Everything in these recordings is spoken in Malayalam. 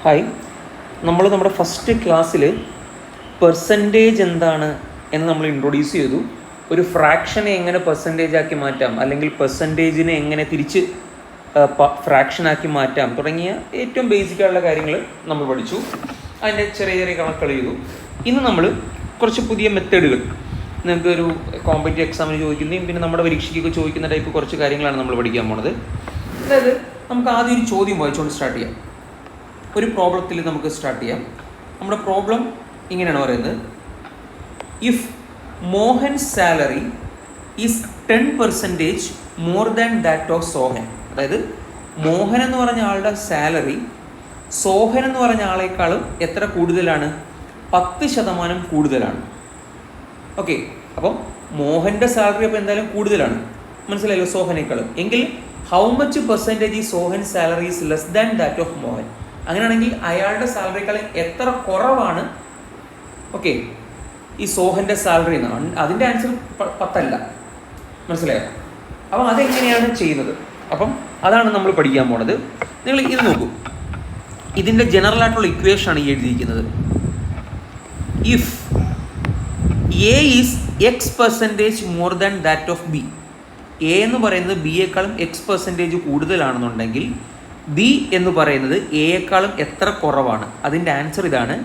ഹായ്, നമ്മുടെ ഫസ്റ്റ് ക്ലാസ്സിൽ പെർസെൻറ്റേജ് എന്താണ് എന്ന് നമ്മൾ ഇൻട്രൊഡ്യൂസ് ചെയ്തു. ഒരു ഫ്രാക്ഷനെ എങ്ങനെ പെർസെൻറ്റേജ് ആക്കി മാറ്റാം, അല്ലെങ്കിൽ പെർസെൻറ്റേജിനെ എങ്ങനെ തിരിച്ച് ഫ്രാക്ഷനാക്കി മാറ്റാം തുടങ്ങിയ ഏറ്റവും ബേസിക്കായുള്ള കാര്യങ്ങൾ നമ്മൾ പഠിച്ചു. അതിൻ്റെ ചെറിയ ചെറിയ കണക്കുകൾ ചെയ്തു. ഇന്ന് നമ്മൾ കുറച്ച് പുതിയ മെത്തേഡുകൾ, നിങ്ങൾക്ക് ഒരു കോമ്പറ്റീവ് എക്സാമിന് ചോദിക്കുന്നതും പിന്നെ നമ്മുടെ പരീക്ഷയ്ക്കൊക്കെ ചോദിക്കുന്ന ടൈപ്പ് കുറച്ച് കാര്യങ്ങളാണ് നമ്മൾ പഠിക്കാൻ പോണത്. അതായത് നമുക്ക് ആദ്യം ഒരു ചോദ്യം വായിച്ചുകൊണ്ട് സ്റ്റാർട്ട് ചെയ്യാം. ഒരു പ്രോബ്ലത്തിൽ നമുക്ക് സ്റ്റാർട്ട് ചെയ്യാം. നമ്മുടെ പ്രോബ്ലം ഇങ്ങനെയാണ് പറയുന്നത്: if Mohan's salary is 10% more than that of Sohan. അതായത് മോഹൻ എന്ന് പറഞ്ഞ ആളുടെ സാലറി സോഹൻ എന്ന് പറഞ്ഞ ആളെക്കാളും എത്ര കൂടുതലാണ്? 10% കൂടുതലാണ്. ഓക്കെ, അപ്പം മോഹൻ്റെ സാലറി അപ്പോൾ എന്തായാലും കൂടുതലാണ്, മനസ്സിലായല്ലോ, സോഹനേക്കാളും. എങ്കിൽ ഹൗ മച്ച് പെർസെൻറ്റേജ് ഈ Sohan salary is less than that of Mohan. അങ്ങനെയാണെങ്കിൽ അയാളുടെ സാലറിക്കാൾ എത്ര കുറവാണ് ഓക്കെ ഈ സോഹൻ്റെ സാലറി എന്നാണ്. അതിൻ്റെ ആൻസർ 10 മനസ്സിലായോ? അപ്പം അതെങ്ങനെയാണ് ചെയ്യുന്നത്? അപ്പം അതാണ് നമ്മൾ പഠിക്കാൻ പോണത്. നിങ്ങൾ ഇത് നോക്കൂ, ഇതിൻ്റെ ജനറൽ ആയിട്ടുള്ള ഇക്വേഷനാണ് ഈ എഴുതിയിരിക്കുന്നത്. If A is X% more than that of B, A എന്ന് പറയുന്നത് ബിയേക്കാളും X% കൂടുതലാണെന്നുണ്ടെങ്കിൽ ബി എന്ന് പറയുന്നത് എയേക്കാളും എത്ര കുറവാണ്? അതിൻ്റെ ആൻസർ ഇതാണ്: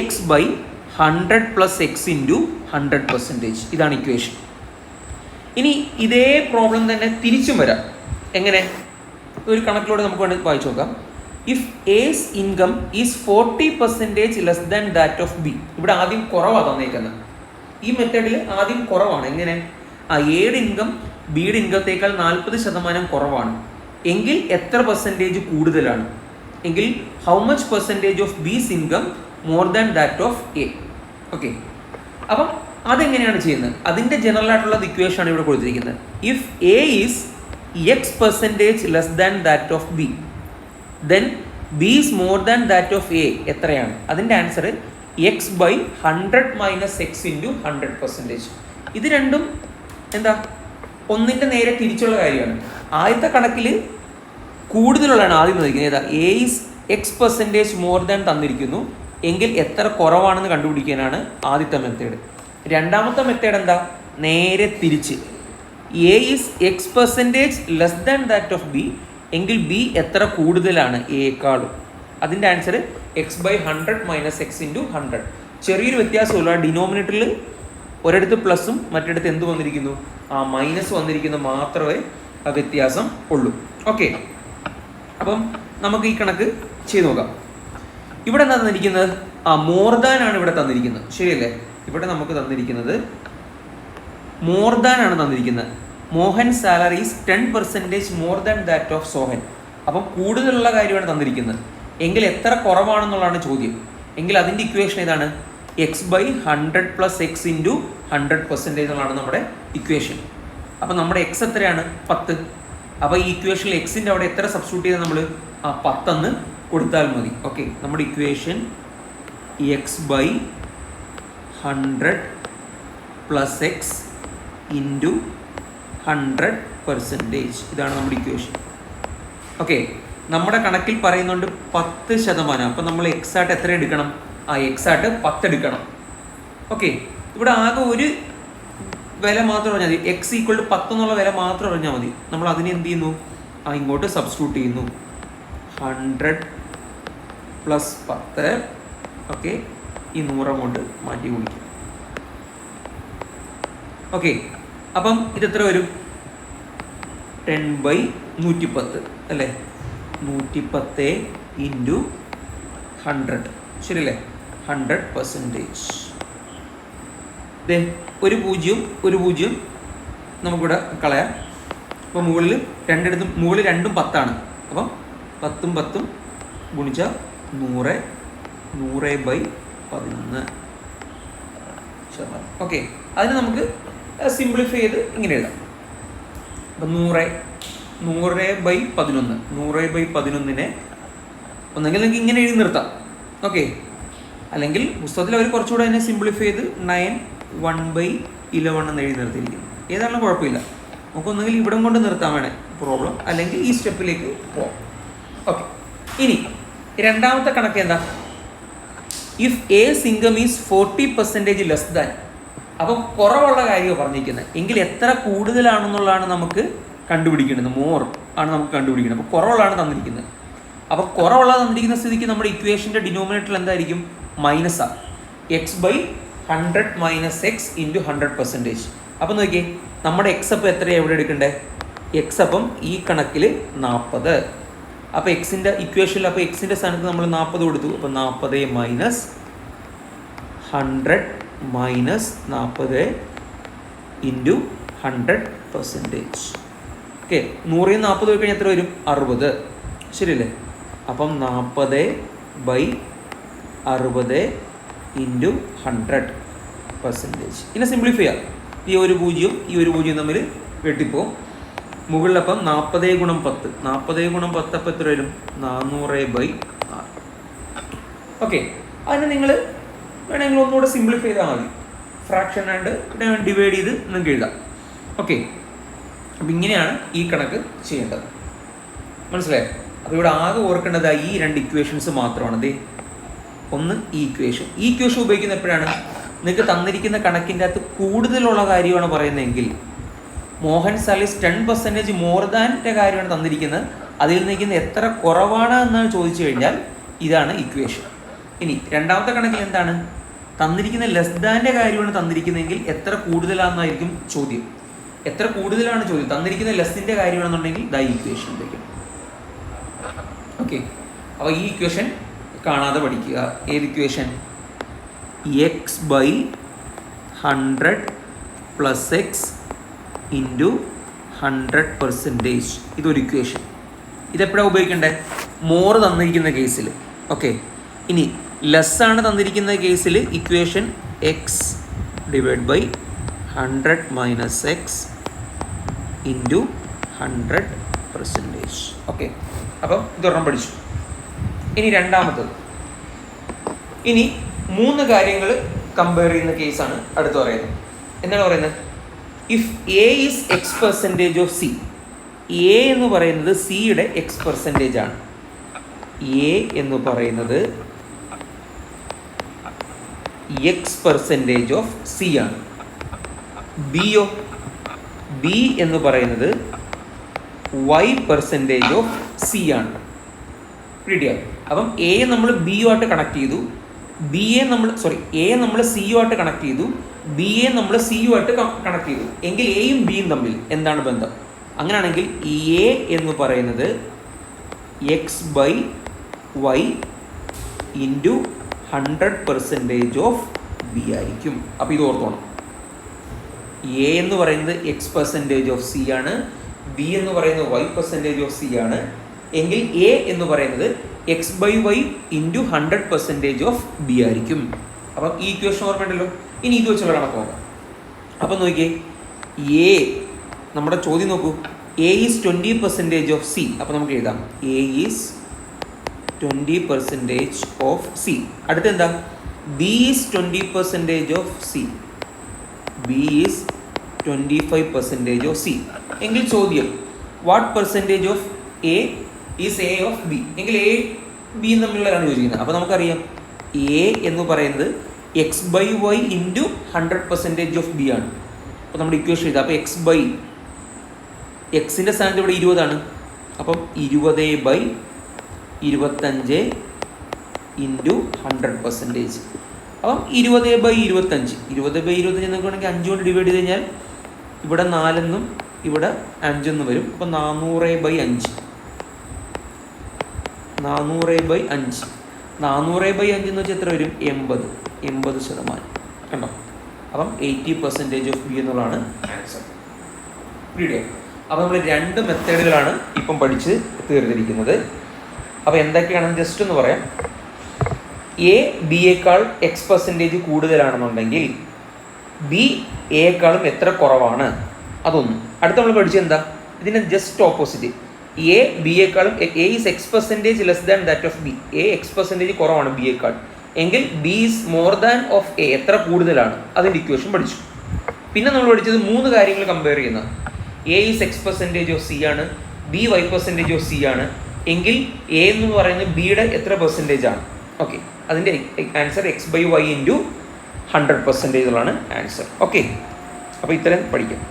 X/100 + X × 100%. ഇതാണ് ഇക്വേഷൻ. ഇനി ഇതേ പ്രോബ്ലം തന്നെ തിരിച്ചും വരാം. എങ്ങനെ? ഒരു കണക്കിലൂടെ നമുക്ക് വേണ്ടി വായിച്ചു നോക്കാം. If S income is 40% less than that of B. ഇവിടെ ആദ്യം കുറവാണ് തന്നേക്കുന്നത്. ഈ മെത്തേഡിൽ ആദ്യം കുറവാണ്. എങ്ങനെ? എയുടെ ഇൻകം ബിയുടെ ഇൻകത്തേക്കാൾ 40% കുറവാണ്. എങ്കിൽ എത്ര പെർസെൻറ്റേജ് കൂടുതലാണ്? എങ്കിൽ how much percentage of B's income more than that of A. Okay, അപ്പം അതെങ്ങനെയാണ് ചെയ്യുന്നത്? അതിൻ്റെ ജനറൽ ആയിട്ടുള്ള ഇക്വേഷൻ ആണ് ഇവിടെ കൊടുത്തിരിക്കുന്നത്. If A is X% less than that of B, then B is more than that of A എത്രയാണ്? അതിൻ്റെ ആൻസർ X/100 - X × 100%. ഇത് രണ്ടും എന്താ? ഒന്നിൻ്റെ നേരെ തിരിച്ചുള്ള കാര്യമാണ്. ആദ്യത്തെ കണക്കിൽ കൂടുതലുള്ളതാണ് ആദ്യം തന്നിരിക്കുന്നത്. ഏതാ? A is X% more than തന്നിരിക്കുന്നു, എങ്കിൽ എത്ര കുറവാണെന്ന് കണ്ടുപിടിക്കാനാണ് ആദ്യത്തെ മെത്തേഡ്. രണ്ടാമത്തെ മെത്തേഡ് എന്താ? നേരെ തിരിച്ച്. A is X% less than that of B, എങ്കിൽ ബി എത്ര കൂടുതലാണ് എയേക്കാളും? അതിൻ്റെ ആൻസർ X/100 - X × 100. ചെറിയൊരു വ്യത്യാസമുള്ള ഡിനോമിനേറ്ററിൽ ഒരിടത്ത് പ്ലസും മറ്റിടത്ത് എന്ത് വന്നിരിക്കുന്നു? മൈനസ് വന്നിരിക്കുന്നു മാത്രമേ ആ വ്യത്യാസം ഉള്ളൂ. ഓക്കെ, അപ്പം നമുക്ക് ഈ കണക്ക് ചെയ്ത് നോക്കാം. ഇവിടെ എന്താ തന്നിരിക്കുന്നത്? മോർ ദാൻ ആണ് ഇവിടെ തന്നിരിക്കുന്നത്, ശരിയല്ലേ? ഇവിടെ നമുക്ക് തന്നിരിക്കുന്നത് മോർ ദാൻ ആണ് തന്നിരിക്കുന്നത്. Mohan salary's 10% more than that of Sohan. അപ്പം കൂടുതലുള്ള കാര്യമാണ് തന്നിരിക്കുന്നത്. എങ്കിൽ എത്ര കുറവാണെന്നുള്ളതാണ് ചോദ്യം. എങ്കിൽ അതിൻ്റെ ഇക്വേഷൻ ഏതാണ്? X/100 + X × 100% എന്നുള്ളതാണ് നമ്മുടെ ഇക്വേഷൻ. അപ്പം നമ്മുടെ എക്സ് എത്രയാണ്? 10. അപ്പോൾ ഈ ഇക്വേഷനിൽ എക്സിൻ്റെ അവിടെ എത്ര സബ്സ്റ്റിറ്റ്യൂട്ട് ചെയ്താൽ നമ്മൾ 10 കൊടുത്താൽ മതി. ഓക്കെ, നമ്മുടെ ഇക്വേഷൻ X/100 + X × 100%. ഇതാണ് നമ്മുടെ ഇക്വേഷൻ. ഓക്കെ, നമ്മുടെ കണക്കിൽ പറയുന്നുണ്ട് 10%. അപ്പം നമ്മൾ എക്സ് ആയിട്ട് എത്ര എടുക്കണം? എക്സ് ആയിട്ട് 10 എടുക്കണം. ഓക്കെ, ഇവിടെ ആകെ ഒരു വില മാത്രം പറഞ്ഞാൽ മതി. X = 10 എന്നുള്ള വില മാത്രം പറഞ്ഞാൽ മതി. നമ്മൾ അതിനെ എന്ത് ചെയ്യുന്നു? ഇങ്ങോട്ട് സബ്സ്റ്റിറ്റ്യൂട്ട് ചെയ്യുന്നു. 100 + 10. ഓക്കെ, ഈ 100 കൊണ്ട് മാറ്റി കുടിക്കും. ഓക്കെ, അപ്പം ഇതെത്ര വരും? 10/110 അല്ലേ? 110 × 100, ശരിയല്ലേ? 100%. ഒരു പൂജ്യം നമുക്കിവിടെ കളയാം. അപ്പോൾ മുകളിൽ രണ്ടിടത്തും മുകളിൽ 2ഉം 10. അപ്പം 10ഉം 10ഉം ഗുണിച്ചാൽ 100, 100/11. ഓക്കെ, അതിന് നമുക്ക് സിംപ്ലിഫൈ ചെയ്ത് ഇങ്ങനെ എഴുതാം. അപ്പം 100/11. 100/11 ഒന്നെങ്കിൽ നിങ്ങൾക്ക് ഇങ്ങനെ എഴുതി നിർത്താം. ഓക്കെ, അല്ലെങ്കിൽ പുസ്തകത്തിൽ അവർ കുറച്ചുകൂടെ അതിനെ സിംപ്ലിഫൈ ചെയ്ത് 9/111 എന്ന് എഴുതി നിർത്തിയിരിക്കുന്നു. ഏതാണെങ്കിലും കുഴപ്പമില്ല. നമുക്കൊന്നെങ്കിൽ ഇവിടം കൊണ്ട് നിർത്താൻ വേണേ പ്രോബ്ലം, അല്ലെങ്കിൽ ഈ സ്റ്റെപ്പിലേക്ക് പോകാം. ഓക്കെ, ഇനി രണ്ടാമത്തെ കണക്ക് എന്താ? If S income is 40% less than, അപ്പം കുറവുള്ള കാര്യമാണ് പറഞ്ഞിരിക്കുന്നത് എങ്കിൽ എത്ര കൂടുതലാണെന്നുള്ളതാണ് നമുക്ക് കണ്ടുപിടിക്കേണ്ടത്. മോർ ആണ് നമുക്ക് കണ്ടുപിടിക്കുന്നത്. അപ്പോൾ കുറവുള്ളതാണ് തന്നിരിക്കുന്നത്. അപ്പോൾ കുറവുള്ള തന്നിരിക്കുന്ന സ്ഥിതിക്ക് നമ്മുടെ ഇക്വേഷൻ്റെ ഡിനോമിനേറ്റർ എന്തായിരിക്കും? മൈനസാണ്. x/100 - x × 100%. അപ്പം നോക്കിയേ, നമ്മുടെ എക്സ് അപ്പം എത്രയാണ് എവിടെ എടുക്കണ്ടേ? എക്സ് അപ്പം ഈ കണക്കിൽ 40. അപ്പോൾ എക്സിൻ്റെ ഇക്വേഷനിൽ അപ്പോൾ എക്സിൻ്റെ സ്ഥാനത്ത് നമ്മൾ 40 കൊടുത്തു. അപ്പോൾ 40 - 100 - 40 × 100%. ഓക്കെ, 100 ൽ 40 പോയി കഴിഞ്ഞാൽ എത്ര വരും? 60. ശരിയല്ലേ? അപ്പം 40/60 × 100%. ഇനി സിംപ്ലിഫൈ ചെയ്യാം. ഈ ഒരു പൂജ്യവും ഈ ഒരു പൂജ്യവും തമ്മിൽ വെട്ടിപ്പോവും. മുകളിലപ്പം 40 × 10. 40 × 10 അപ്പം എത്ര വരും? 400/6. ഓക്കെ, അതിന് നിങ്ങൾ വേണമെങ്കിൽ ഒന്നുകൂടെ സിംപ്ലിഫൈ ചെയ്താൽ മതി. ഫ്രാക്ഷൻ ആയിട്ട് ഡിവൈഡ് ചെയ്ത് നിങ്ങൾക്ക് എഴുതാം. ഓക്കെ, അപ്പം ഇങ്ങനെയാണ് ഈ കണക്ക് ചെയ്യേണ്ടത്. മനസ്സിലായോ? അപ്പോൾ ഇവിടെ ആകെ ഓർക്കേണ്ടത് ഈ 2 ഇക്വേഷൻസ് മാത്രമാണ്. ദേ ഒന്ന് ഈ ഇക്വേഷൻ ഉപയോഗിക്കുന്ന എപ്പോഴാണ്? നിങ്ങൾക്ക് തന്നിരിക്കുന്ന കണക്കിൻ്റെ അകത്ത് കൂടുതലുള്ള കാര്യമാണ് പറയുന്നതെങ്കിൽ, മോഹൻ സാലിസ് 10% മോർ ദാൻ്റെ കാര്യമാണ് തന്നിരിക്കുന്നത്, അതിൽ നിൽക്കുന്ന എത്ര കുറവാണ് എന്ന് ചോദിച്ചു കഴിഞ്ഞാൽ ഇതാണ് ഇക്വേഷൻ. ഇനി രണ്ടാമത്തെ കണക്കിൽ എന്താണ് തന്നിരിക്കുന്ന? ലെസ് ദാൻ്റെ കാര്യമാണ് തന്നിരിക്കുന്നതെങ്കിൽ എത്ര കൂടുതലാണെന്നായിരിക്കും ചോദ്യം. എത്ര കൂടുതലാണ് ചോദ്യം. തന്നിരിക്കുന്ന ലെസ്സിൻ്റെ കാര്യമാണെന്നുണ്ടെങ്കിൽ ദാ ഇക്വേഷൻ വയ്ക്കും. ഓക്കെ, അപ്പോൾ ഈ ഇക്വേഷൻ കാണാതെ പഠിക്കുക. ഏത് ഇക്വേഷൻ? x/100 + x × 100%. ഇതൊരു ഇക്വേഷൻ. ഇതെപ്പോഴാണ് ഉപയോഗിക്കേണ്ടത്? മോർ തന്നിരിക്കുന്ന കേസിൽ. ഓക്കെ, ഇനി ലെസ്സാണ് തന്നിരിക്കുന്ന കേസിൽ ഇക്വേഷൻ x/100 - x × 100%. ഓക്കെ, അപ്പം ഇതൊരെണ്ണം പഠിച്ചു. ഇനി രണ്ടാമത്തത്, ഇനി 3 കാര്യങ്ങൾ കമ്പയർ ചെയ്യുന്ന കേസാണ് അടുത്ത് പറയുന്നത്. എന്താണ് പറയുന്നത്? If A is x% of C. A എന്ന് പറയുന്നത് സിയുടെ x% ആണ്. എ എന്ന് പറയുന്നത് x% ഓഫ് സി ആണ്. ബിയോ? ബി എന്ന് പറയുന്നത് y% ഓഫ് സി ആണ്. റെഡിയാ? അപ്പം എ നമ്മൾ ബിയുമായിട്ട് കണക്ട് ചെയ്തു, എ നമ്മൾ സിയുമായിട്ട് കണക്ട് ചെയ്തു, ബിയെ നമ്മൾ സിയുമായിട്ട് കണക്ട് ചെയ്തു. എങ്കിൽ എയും ബിയും തമ്മിൽ എന്താണ് ബന്ധം? അങ്ങനെയാണെങ്കിൽ ഈ എ എന്ന് പറയുന്നത് x/y × 100% ഓഫ് ബി ആയിരിക്കും. അപ്പോൾ ഇത് ഓർത്തോണം. എ എന്ന് പറയുന്നത് x% ഓഫ് സി ആണ്, ബി എന്ന് പറയുന്നത് y% ഓഫ് സി ആണ്. എങ്കിൽ എ എന്ന് പറയുന്നത് x/y × 100% ഓഫ് ബി ആയിരിക്കും. അപ്പം ഈ ഇക്വേഷൻ ഓർമ്മയുണ്ടല്ലോ. ഇനി ഇത് വെച്ചുള്ള കണക്ക് നോക്കാം. അപ്പം നോക്കിയേ, എ നമ്മുടെ ചോദ്യം നോക്കൂ. A is 20% of C. അപ്പം നമുക്ക് എഴുതാം എ ഈസ് 20% ഓഫ് സി. അടുത്ത എന്താ? B is 20% of C. B is 25% of C. എങ്കിൽ ചോദ്യം, what percentage of A is A of B? എങ്കിൽ എ ബിയും തമ്മിലുള്ളതാണ് ചോദിക്കുന്നത്. അപ്പോൾ നമുക്കറിയാം എ എന്ന് പറയുന്നത് x/y × 100% ഓഫ് ബി ആണ്. അപ്പോൾ നമ്മുടെ ഇക്വേഷൻ എഴുതാം. അപ്പോൾ എക്സിൻ്റെ സ്ഥാനത്ത് ഇവിടെ 20 ആണ്. അപ്പം 20/25 × 100%. അപ്പം 20/25 എന്നൊക്കെ വേണമെങ്കിൽ 5 കൊണ്ട് ഡിവൈഡ് ചെയ്ത് കഴിഞ്ഞാൽ ഇവിടെ 4 എന്നും ഇവിടെ 5 എന്നും വരും. അപ്പം 400/5. 400/5 എന്ന് വെച്ചാൽ എത്ര വരും? 80%. കണ്ടോ? അപ്പം 80% ഓഫ് ബി എന്നുള്ളതാണ് ആൻസർ. വീഡിയോ. അപ്പോൾ നമ്മൾ 2 മെത്തേഡുകളാണ് ഇപ്പം പഠിച്ച് തീർന്നിരിക്കുന്നത്. അപ്പോൾ എന്തൊക്കെയാണെന്ന് ജസ്റ്റ് ഒന്ന് പറയാം. എ ബിയേക്കാൾ x% കൂടുതലാണെന്നുണ്ടെങ്കിൽ ബി എയേക്കാളും എത്ര കുറവാണ്? അതൊന്നും. അടുത്ത നമ്മൾ പഠിച്ചത് എന്താ? ഇതിന് ജസ്റ്റ് ഓപ്പോസിറ്റ്. എ ബിയേക്കാളും A is x% less than that of B. A x% കുറവാണ് ബിയേക്കാൾ. എങ്കിൽ B is more than of A. എത്ര കൂടുതലാണ്? അതിൻ്റെ ഇക്വേഷൻ പഠിച്ചു. പിന്നെ നമ്മൾ പഠിച്ചത് 3 കാര്യങ്ങൾ കമ്പയർ ചെയ്യുന്നത്. A is x% of C ആണ്, ബി y% ഓഫ് സി ആണ്, എങ്കിൽ എ എന്ന് പറയുന്നത് ബിയുടെ എത്ര പെർസെൻറ്റേജ് ആണ്? ഓക്കെ, അതിൻ്റെ answer x/y into 100% answer. Okay, അപ്പോൾ ഇത്രയും പഠിക്കാം.